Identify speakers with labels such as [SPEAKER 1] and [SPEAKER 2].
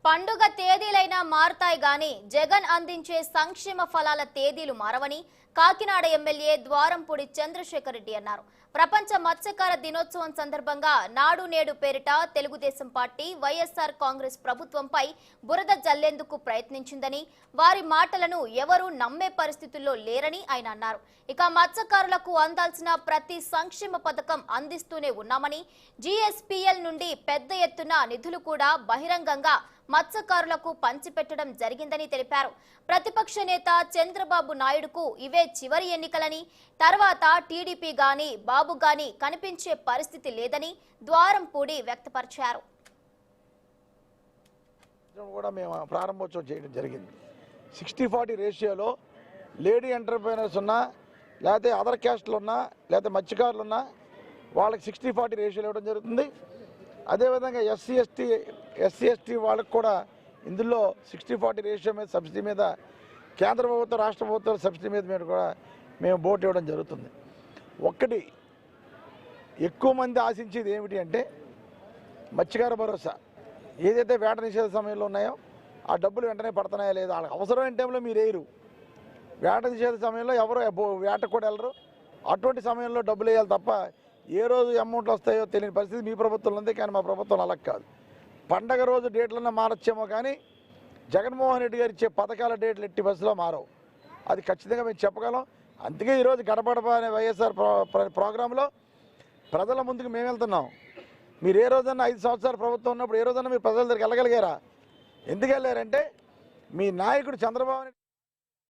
[SPEAKER 1] పండుగ తేదీలైనా మారతాయి గాని జగన్ అందించే సంక్షేమ ఫలాల తేదీలు మారవని కాకినాడ ఎమ్మెల్యే ద్వారంపూడి చంద్రశేఖర్ రెడ్డి అన్నారు. ప్రపంచ మత్స్యకార దినోత్సవం సందర్భంగా నాడు నేడు పేరిట తెలుగుదేశం పార్టీ వైఎస్ఆర్ కాంగ్రెస్ ప్రభుత్వంపై బురద జల్లేందుకు ప్రయత్నించిందని, వారి మాటలను ఎవరూ నమ్మే పరిస్థితుల్లో లేరని ఆయన అన్నారు. ఇక మత్స్యకారులకు అందాల్సిన ప్రతి సంక్షేమ పథకం అందిస్తూనే ఉన్నామని, జీఎస్పీఎల్ నుండి పెద్ద ఎత్తున నిధులు కూడా బహిరంగంగా మత్స్యకారులకు పంచిపెట్టడం జరిగిందని తెలిపారు. ప్రతిపక్ష నేత చంద్రబాబు నాయుడుకు ఇవే చివరి ఎన్నికలని, తర్వాత టీడీపీ గాని బాబు గాని కనిపించే పరిస్థితి లేదని ద్వారంపూడి వ్యక్తపరిచారు.
[SPEAKER 2] మేము ప్రారంభోత్సవం చేయడం జరిగింది. 60-40 రేషియోలో లేడీ ఎంటర్ప్రైనర్స్ ఉన్నా, లేకపోతే అదర్ క్యాస్ట్లు ఉన్నా, లేకపోతే మత్స్యకారులు ఉన్నా వాళ్ళకి 60-40 రేషియోలు ఇవ్వడం జరుగుతుంది. అదేవిధంగా ఎస్సీ ఎస్టీ వాళ్ళకు కూడా ఇందులో 60-40 రేషియో మీద సబ్సిడీ మీద కేంద్ర ప్రభుత్వం రాష్ట్ర ప్రభుత్వం సబ్సిడీ మీద కూడా మేము బోట్ ఇవ్వడం జరుగుతుంది. ఒక్కటి ఎక్కువ మంది ఆశించేది ఏమిటి అంటే మత్స్యకార భరోసా. ఏదైతే వేట నిషేధ సమయంలో ఉన్నాయో ఆ డబ్బులు వెంటనే పడుతున్నాయా లేదా, వాళ్ళకి అవసరమైన టైంలో మీరు వేయరు. వేట నిషేధ సమయంలో ఎవరు వేటకు కూడా వెళ్ళరు. అటువంటి సమయంలో డబ్బులు వేయాలి తప్ప ఏ రోజు అమౌంట్లు వస్తాయో తెలియని పరిస్థితి మీ ప్రభుత్వంలో ఉంది. కానీ మా ప్రభుత్వం అలా కాదు. పండగ రోజు డేట్లన్నా మారచ్చేమో కానీ జగన్మోహన్ రెడ్డి గారు ఇచ్చే పథకాల డేట్లు ఎట్టి బస్సులో మారవు. అది ఖచ్చితంగా మేము చెప్పగలం. అందుకే ఈరోజు గడపడప అనే వైఎస్ఆర్ ప్రోగ్రాంలో ప్రజల ముందుకు మేము వెళ్తున్నాం. మీరు ఏ రోజన్నా 5 సంవత్సరాల ప్రభుత్వం ఉన్నప్పుడు ఏ రోజన్నా మీరు ప్రజల దగ్గరికి వెళ్ళగలిగారా? ఎందుకు వెళ్ళారంటే మీ నాయకుడు చంద్రబాబు